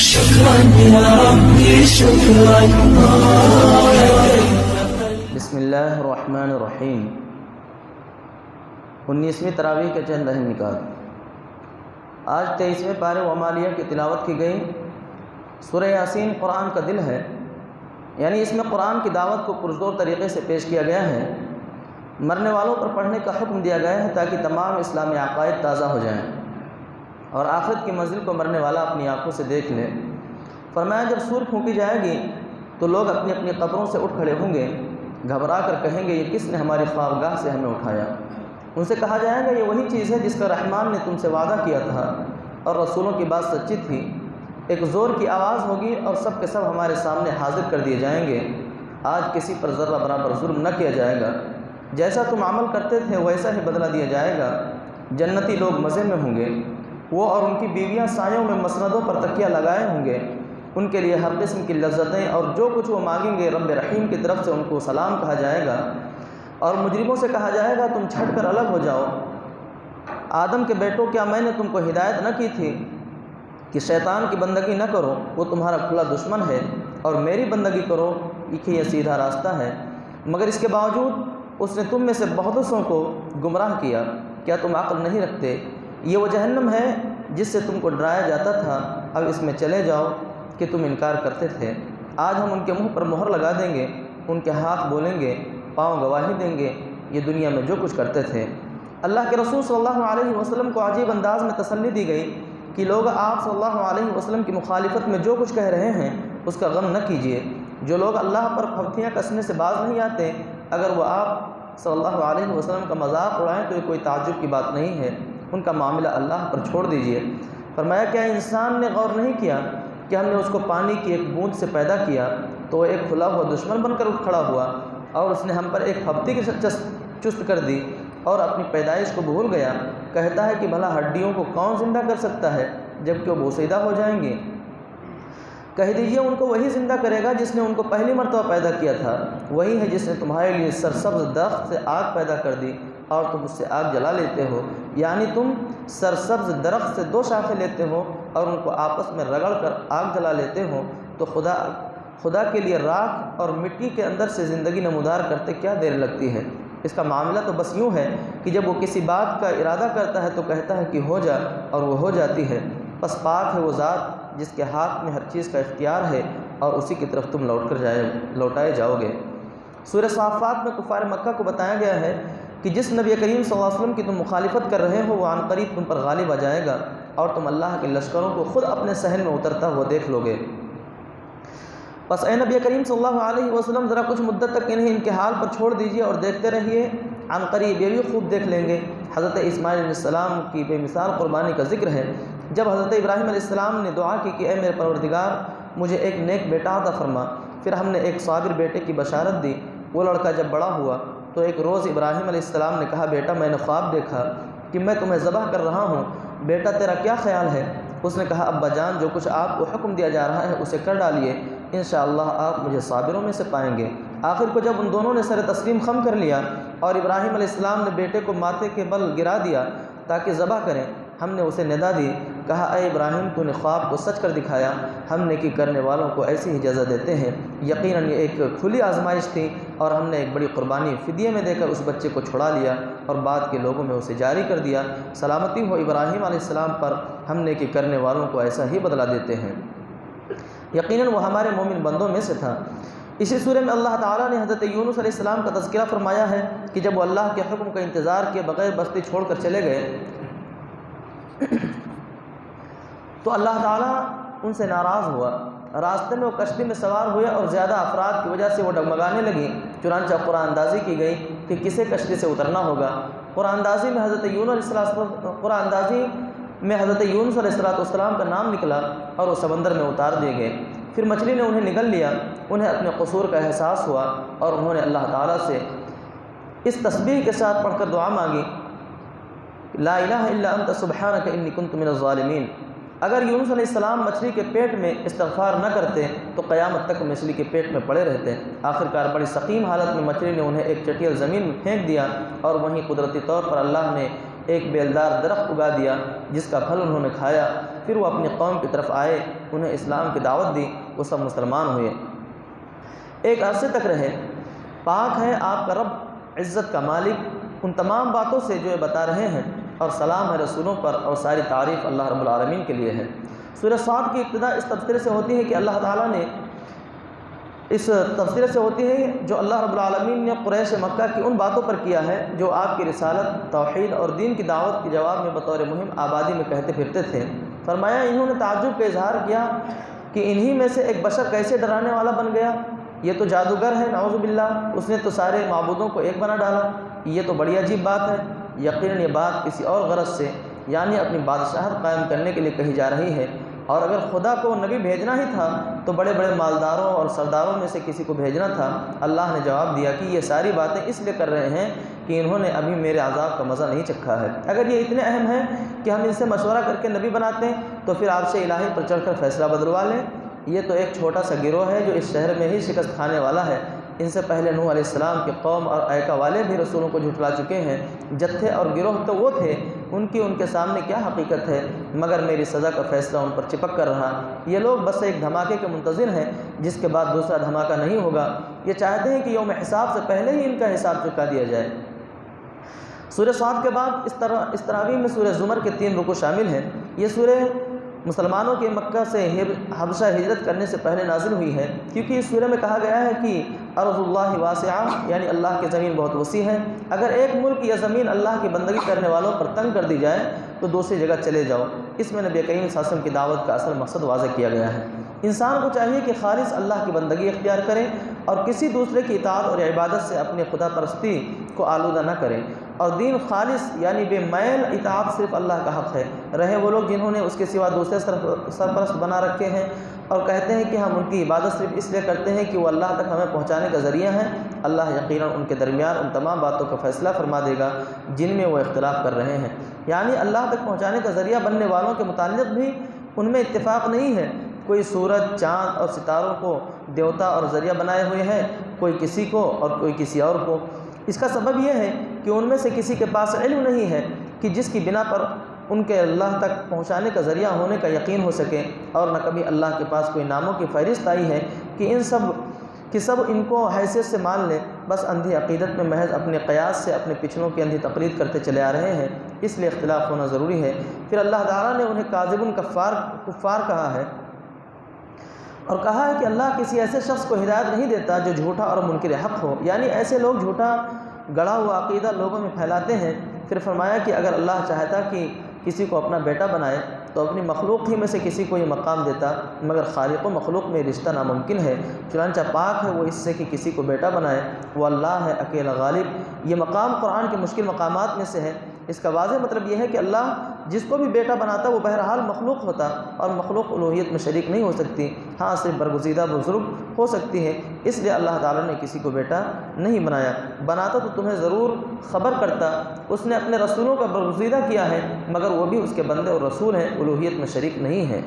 شكرا يا ربي شكرا. بسم اللہ الرحمن الرحیم. 19ویں تراویح کے چند اہم نکات. آج 23ویں پارے ومالیہ کی تلاوت کی گئی. سورہ یاسین قرآن کا دل ہے، یعنی اس میں قرآن کی دعوت کو پرزور طریقے سے پیش کیا گیا ہے. مرنے والوں پر پڑھنے کا حکم دیا گیا ہے تاکہ تمام اسلامی عقائد تازہ ہو جائیں اور آخرت کی منزل کو مرنے والا اپنی آنکھوں سے دیکھ لے. فرمایا جب سور پھونکی جائے گی تو لوگ اپنی اپنی قبروں سے اٹھ کھڑے ہوں گے، گھبرا کر کہیں گے یہ کس نے ہماری خوابگاہ سے ہمیں اٹھایا. ان سے کہا جائے گا یہ وہی چیز ہے جس کا رحمان نے تم سے وعدہ کیا تھا اور رسولوں کی بات سچی تھی. ایک زور کی آواز ہوگی اور سب کے سب ہمارے سامنے حاضر کر دیے جائیں گے. آج کسی پر ذرہ برابر ظلم نہ کیا جائے گا، جیسا تم عمل کرتے تھے ویسا ہی بدلہ دیا جائے گا. جنتی لوگ مزے میں ہوں گے، وہ اور ان کی بیویاں سایوں میں مسندوں پر تکیہ لگائے ہوں گے. ان کے لیے ہر قسم کی لذتیں اور جو کچھ وہ مانگیں گے رب رحیم کی طرف سے ان کو سلام کہا جائے گا. اور مجرموں سے کہا جائے گا تم چھٹ کر الگ ہو جاؤ. آدم کے بیٹوں کیا میں نے تم کو ہدایت نہ کی تھی کہ شیطان کی بندگی نہ کرو، وہ تمہارا کھلا دشمن ہے، اور میری بندگی کرو، یہ سیدھا راستہ ہے. مگر اس کے باوجود اس نے تم میں سے بہتوں کو گمراہ کیا. کیا تم عقل نہیں رکھتے؟ یہ وہ جہنم ہے جس سے تم کو ڈرایا جاتا تھا. اب اس میں چلے جاؤ کہ تم انکار کرتے تھے. آج ہم ان کے منہ پر مہر لگا دیں گے، ان کے ہاتھ بولیں گے، پاؤں گواہی دیں گے یہ دنیا میں جو کچھ کرتے تھے. اللہ کے رسول صلی اللہ علیہ وسلم کو عجیب انداز میں تسلی دی گئی کہ لوگ آپ صلی اللہ علیہ وسلم کی مخالفت میں جو کچھ کہہ رہے ہیں اس کا غم نہ کیجیے. جو لوگ اللہ پر پھپتیاں کسنے سے باز نہیں آتے، اگر وہ آپ صلی اللہ علیہ وسلم کا مذاق اڑائیں تو یہ کوئی تعجب کی بات نہیں ہے. ان کا معاملہ اللہ پر چھوڑ دیجیے. فرمایا کیا انسان نے غور نہیں کیا کہ ہم نے اس کو پانی کی ایک بوند سے پیدا کیا تو وہ ایک کھلا ہوا دشمن بن کر اٹھ کھڑا ہوا، اور اس نے ہم پر ایک پھپتی کی چست کر دی اور اپنی پیدائش کو بھول گیا. کہتا ہے کہ بھلا ہڈیوں کو کون زندہ کر سکتا ہے جب کہ وہ بوسیدہ ہو جائیں گے. کہہ دیجیے ان کو وہی زندہ کرے گا جس نے ان کو پہلی مرتبہ پیدا کیا تھا. وہی ہے جس نے تمہارے لیے سرسبز درخت سے آگ پیدا کر دی اور تم اس سے آگ جلا لیتے ہو. یعنی تم سرسبز درخت سے 2 شاخیں لیتے ہو اور ان کو آپس میں رگڑ کر آگ جلا لیتے ہو. تو خدا کے لیے راکھ اور مٹی کے اندر سے زندگی نمودار کرتے کیا دیر لگتی ہے. اس کا معاملہ تو بس یوں ہے کہ جب وہ کسی بات کا ارادہ کرتا ہے تو کہتا ہے کہ ہو جا، اور وہ ہو جاتی ہے. بس پاک ہے وہ ذات جس کے ہاتھ میں ہر چیز کا اختیار ہے اور اسی کی طرف تم لوٹائے جاؤ گے. سورہ صافات میں کفار مکہ کو بتایا گیا ہے کہ جس نبی کریم صلی اللہ علیہ وسلم کی تم مخالفت کر رہے ہو وہ عن قریب تم پر غالب آ جائے گا اور تم اللہ کے لشکروں کو خود اپنے صحن میں اترتا ہوا دیکھ لو گے. بس اے نبی کریم صلی اللہ علیہ وسلم ذرا کچھ مدت تک انہیں ان کے حال پر چھوڑ دیجیے اور دیکھتے رہیے. عن قریب یہ بھی خوب دیکھ لیں گے. حضرت اسماعیل علیہ السلام کی بے مثال قربانی کا ذکر ہے. جب حضرت ابراہیم علیہ السلام نے دعا کی کہ اے میرے پروردگار مجھے ایک نیک بیٹا عطا فرما، پھر ہم نے ایک صابر بیٹے کی بشارت دی. وہ لڑکا جب بڑا ہوا تو ایک روز ابراہیم علیہ السلام نے کہا بیٹا میں نے خواب دیکھا کہ میں تمہیں ذبح کر رہا ہوں، بیٹا تیرا کیا خیال ہے؟ اس نے کہا ابا جان جو کچھ آپ کو حکم دیا جا رہا ہے اسے کر ڈالیے، انشاءاللہ آپ مجھے صابروں میں سے پائیں گے. آخر کو جب ان دونوں نے سر تسلیم خم کر لیا اور ابراہیم علیہ السلام نے بیٹے کو ماتھے کے بل گرا دیا تاکہ ذبح کریں، ہم نے اسے ندا دی. کہا اے ابراہیم تو نے خواب کو سچ کر دکھایا، ہم نیکی کرنے والوں کو ایسی ہی جزا دیتے ہیں. یقیناً یہ ایک کھلی آزمائش تھی اور ہم نے ایک بڑی قربانی فدیے میں دے کر اس بچے کو چھڑا لیا اور بعد کے لوگوں میں اسے جاری کر دیا. سلامتی ہو ابراہیم علیہ السلام پر، ہم نیکی کرنے والوں کو ایسا ہی بدلہ دیتے ہیں. یقیناً وہ ہمارے مومن بندوں میں سے تھا. اسی سورہ میں اللہ تعالیٰ نے حضرت یونس علیہ السلام کا تذکرہ فرمایا ہے کہ جب وہ اللہ کے حکم کا انتظار کیے بغیر بستی چھوڑ کر چلے گئے تو اللہ تعالیٰ ان سے ناراض ہوا. راستے میں وہ کشتی میں سوار ہوئے اور زیادہ افراد کی وجہ سے وہ ڈگمگانے لگیں. چنانچہ قرآن اندازی کی گئی کہ کسے کشتی سے اترنا ہوگا. قرآن اندازی میں حضرت یونس علیہ السلام کا نام نکلا اور وہ سمندر میں اتار دیے گئے. پھر مچھلی نے انہیں نگل لیا. انہیں اپنے قصور کا احساس ہوا اور انہوں نے اللہ تعالیٰ سے اس تسبیح کے ساتھ پڑھ کر دعا مانگی لا الہ الا انت سبحانک انی کنت من الظالمین. اگر یونس علیہ السلام مچھلی کے پیٹ میں استغفار نہ کرتے تو قیامت تک مچھلی کے پیٹ میں پڑے رہتے. آخرکار بڑی سقیم حالت میں مچھلی نے انہیں ایک چٹیل زمین میں پھینک دیا اور وہیں قدرتی طور پر اللہ نے ایک بیلدار درخت اگا دیا جس کا پھل انہوں نے کھایا. پھر پھر وہ اپنی قوم کی طرف آئے، انہیں اسلام کی دعوت دی، وہ سب مسلمان ہوئے، ایک عرصے تک رہے۔ پاک ہے آپ کا رب عزت کا مالک ان تمام باتوں سے جو یہ بتا رہے ہیں، اور سلام ہے رسولوں پر، اور ساری تعریف اللہ رب العالمین کے لیے ہے۔ سورہ صاد کی ابتدا اس تبصرے سے ہوتی ہے کہ اللہ تعالیٰ نے اس تبصرے سے ہوتی ہے جو اللہ رب العالمین نے قریش مکہ کی ان باتوں پر کیا ہے جو آپ کی رسالت، توحید اور دین کی دعوت کے جواب میں بطور مہم آبادی میں کہتے پھرتے تھے۔ فرمایا انہوں نے تعجب کا اظہار کیا کہ انہی میں سے ایک بشر کیسے ڈرانے والا بن گیا، یہ تو جادوگر ہے، نعوذ باللہ، اس نے تو سارے معبودوں کو ایک بنا ڈالا، یہ تو بڑی عجیب بات ہے۔ یقیناً یہ بات کسی اور غرض سے یعنی اپنی بادشاہت قائم کرنے کے لیے کہی جا رہی ہے، اور اگر خدا کو نبی بھیجنا ہی تھا تو بڑے بڑے مالداروں اور سرداروں میں سے کسی کو بھیجنا تھا۔ اللہ نے جواب دیا کہ یہ ساری باتیں اس لیے کر رہے ہیں کہ انہوں نے ابھی میرے عذاب کا مزہ نہیں چکھا ہے۔ اگر یہ اتنے اہم ہیں کہ ہم ان سے مشورہ کر کے نبی بناتے ہیں تو پھر عرش الہی پر چڑھ کر فیصلہ بدلوا لیں۔ یہ تو ایک چھوٹا سا گروہ ہے جو اس شہر میں ہی شکست کھانے والا ہے۔ ان سے پہلے نوح علیہ السلام کی قوم اور ایکا والے بھی رسولوں کو جھٹلا چکے ہیں۔ جتھے اور گروہ تو وہ تھے، ان کے سامنے کیا حقیقت ہے، مگر میری سزا کا فیصلہ ان پر چپک کر رہا۔ یہ لوگ بس ایک دھماکے کے منتظر ہیں جس کے بعد دوسرا دھماکہ نہیں ہوگا۔ یہ چاہتے ہیں کہ یوم حساب سے پہلے ہی ان کا حساب چکا دیا جائے۔ سورہ صاد کے بعد اس تراویح میں سورہ زمر کے 3 رکوع شامل ہیں۔ یہ سورہ مسلمانوں کے مکہ سے حبشہ ہجرت کرنے سے پہلے نازل ہوئی ہے، کیونکہ اس سورہ میں کہا گیا ہے کہ ارض اللہ واسعہ، یعنی اللہ کی زمین بہت وسیع ہے۔ اگر ایک ملک یا زمین اللہ کی بندگی کرنے والوں پر تنگ کر دی جائے تو دوسری جگہ چلے جاؤ۔ اس میں نبی کریم صلی اللہ علیہ وسلم کی دعوت کا اصل مقصد واضح کیا گیا ہے۔ انسان کو چاہیے کہ خالص اللہ کی بندگی اختیار کرے اور کسی دوسرے کی اطاعت اور عبادت سے اپنی خدا پرستی کو آلودہ نہ کرے، اور دین خالص یعنی بے میل اطاعت صرف اللہ کا حق ہے۔ رہے وہ لوگ جنہوں نے اس کے سوا دوسرے سرپرست بنا رکھے ہیں اور کہتے ہیں کہ ہم ان کی عبادت صرف اس لیے کرتے ہیں کہ وہ اللہ تک ہمیں پہنچانے کا ذریعہ ہیں، اللہ یقیناً ان کے درمیان ان تمام باتوں کا فیصلہ فرما دے گا جن میں وہ اختلاف کر رہے ہیں۔ یعنی اللہ تک پہنچانے کا ذریعہ بننے والوں کے متعلق بھی ان میں اتفاق نہیں ہے۔ کوئی سورج، چاند اور ستاروں کو دیوتا اور ذریعہ بنائے ہوئے ہیں، کوئی کسی کو اور کوئی کسی اور کو۔ اس کا سبب یہ ہے کہ ان میں سے کسی کے پاس علم نہیں ہے کہ جس کی بنا پر ان کے اللہ تک پہنچانے کا ذریعہ ہونے کا یقین ہو سکے، اور نہ کبھی اللہ کے پاس کوئی ناموں کی فہرست آئی ہے کہ سب ان کو حیثیت سے مان لیں۔ بس اندھی عقیدت میں محض اپنے قیاس سے اپنے پچھلوں کی اندھی تقلید کرتے چلے آ رہے ہیں، اس لیے اختلاف ہونا ضروری ہے۔ پھر اللہ تعالیٰ نے انہیں کاذب کفار کہا ہے، اور کہا ہے کہ اللہ کسی ایسے شخص کو ہدایت نہیں دیتا جو جھوٹا اور منکر حق ہو، یعنی ایسے لوگ جھوٹا گڑھا ہوا عقیدہ لوگوں میں پھیلاتے ہیں۔ پھر فرمایا کہ اگر اللہ چاہتا کہ کسی کو اپنا بیٹا بنائے تو اپنی مخلوق ہی میں سے کسی کو یہ مقام دیتا، مگر خالق و مخلوق میں رشتہ ناممکن ہے، چنانچہ پاک ہے وہ اس سے کہ کسی کو بیٹا بنائے، وہ اللہ ہے اکیلا غالب۔ یہ مقام قرآن کے مشکل مقامات میں سے ہے۔ اس کا واضح مطلب یہ ہے کہ اللہ جس کو بھی بیٹا بناتا وہ بہرحال مخلوق ہوتا، اور مخلوق الوہیت میں شریک نہیں ہو سکتی، ہاں صرف برگزیدہ بزرگ ہو سکتی ہے۔ اس لیے اللہ تعالیٰ نے کسی کو بیٹا نہیں بنایا، بناتا تو تمہیں ضرور خبر کرتا۔ اس نے اپنے رسولوں کا برگزیدہ کیا ہے، مگر وہ بھی اس کے بندے اور رسول ہیں، الوہیت میں شریک نہیں ہیں۔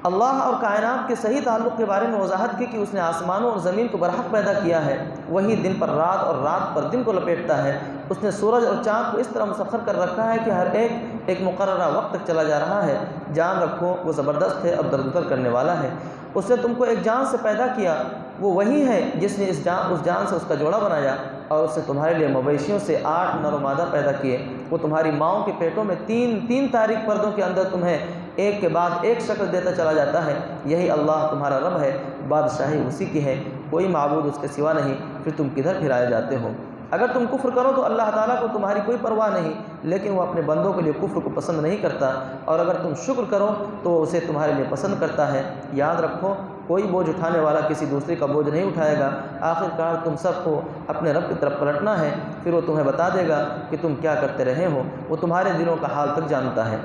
اللہ اور کائنات کے صحیح تعلق کے بارے میں وضاحت کی کہ اس نے آسمانوں اور زمین کو برحق پیدا کیا ہے، وہی دن پر رات اور رات پر دن کو لپیٹتا ہے۔ اس نے سورج اور چاند کو اس طرح مسخر کر رکھا ہے کہ ہر ایک مقررہ وقت تک چلا جا رہا ہے۔ جان رکھو وہ زبردست ہے اور درگزر کرنے والا ہے۔ اس نے تم کو ایک جان سے پیدا کیا، وہ وہی ہے جس نے اس جان سے اس کا جوڑا بنایا، اور اس نے تمہارے لیے مویشیوں سے 8 نر و مادہ پیدا کیے۔ وہ تمہاری ماؤں کے پیٹوں میں تین تاریک پردوں کے اندر تمہیں ایک کے بعد ایک شکل دیتا چلا جاتا ہے۔ یہی اللہ تمہارا رب ہے، بادشاہی اسی کی ہے، کوئی معبود اس کے سوا نہیں، پھر تم کدھر پھرائے جاتے ہو؟ اگر تم کفر کرو تو اللہ تعالیٰ کو تمہاری کوئی پرواہ نہیں، لیکن وہ اپنے بندوں کے لیے کفر کو پسند نہیں کرتا، اور اگر تم شکر کرو تو وہ اسے تمہارے لیے پسند کرتا ہے۔ یاد رکھو کوئی بوجھ اٹھانے والا کسی دوسرے کا بوجھ نہیں اٹھائے گا، آخر کار تم سب کو اپنے رب کی طرف پلٹنا ہے، پھر وہ تمہیں بتا دے گا کہ تم کیا کرتے رہے ہو، وہ تمہارے دلوں کا حال تک جانتا ہے۔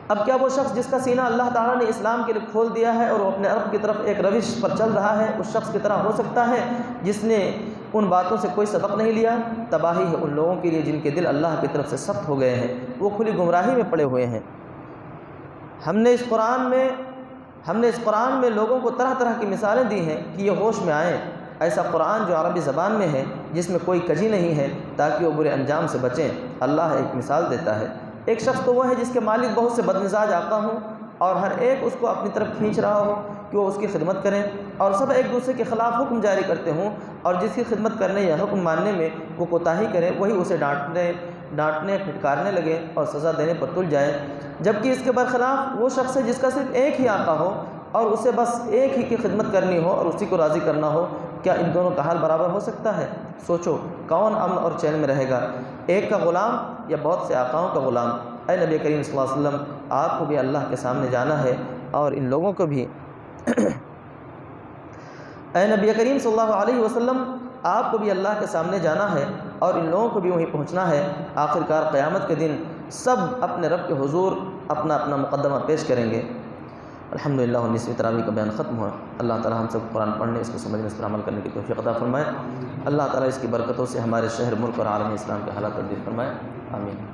اب کیا وہ شخص جس کا سینہ اللہ تعالیٰ نے اسلام کے لیے کھول دیا ہے اور وہ اپنے رب کی طرف ایک روش پر چل رہا ہے، اس شخص کی طرح ہو سکتا ہے جس نے ان باتوں سے کوئی سبق نہیں لیا؟ تباہی ہے ان لوگوں کے لیے جن کے دل اللہ کی طرف سے سخت ہو گئے ہیں، وہ کھلی گمراہی میں پڑے ہوئے ہیں۔ ہم نے اس قرآن میں لوگوں کو طرح طرح کی مثالیں دی ہیں کہ یہ ہوش میں آئیں۔ ایسا قرآن جو عربی زبان میں ہے، جس میں کوئی کجی نہیں ہے، تاکہ وہ برے انجام سے بچیں۔ اللہ ایک مثال دیتا ہے، ایک شخص تو وہ ہے جس کے مالک بہت سے بدمزاج آقا ہوں اور ہر ایک اس کو اپنی طرف کھینچ رہا ہو کہ وہ اس کی خدمت کریں، اور سب ایک دوسرے کے خلاف حکم جاری کرتے ہوں، اور جس کی خدمت کرنے یا حکم ماننے میں وہ کوتاہی کرے وہی اسے ڈانٹنے پھٹکارنے لگے اور سزا دینے پر تل جائے، جبکہ اس کے برخلاف وہ شخص ہے جس کا صرف ایک ہی آقا ہو اور اسے بس ایک ہی کی خدمت کرنی ہو اور اسی کو راضی کرنا ہو۔ کیا ان دونوں کا حال برابر ہو سکتا ہے؟ سوچو کون امن اور چین میں رہے گا، ایک کا غلام یا بہت سے آقاؤں کا غلام؟ اے نبی کریم صلی اللہ علیہ وسلم، آپ کو بھی اللہ کے سامنے جانا ہے اور ان لوگوں کو بھی اے نبی کریم صلی اللہ علیہ وسلم، آپ کو بھی اللہ کے سامنے جانا ہے اور ان لوگوں کو بھی وہیں پہنچنا ہے۔ آخرکار قیامت کے دن سب اپنے رب کے حضور اپنا اپنا مقدمہ پیش کریں گے۔ الحمدللہ 19ویں تراویح کا بیان ختم ہوا۔ اللہ تعالی ہم سب کو قرآن پڑھنے، اس کو سمجھنے، اس پر عمل کرنے کی توفیق عطا فرمائے۔ اللہ تعالی اس کی برکتوں سے ہمارے شہر، ملک اور عالم اسلام کے حالات تبدیل فرمائے۔ آمین۔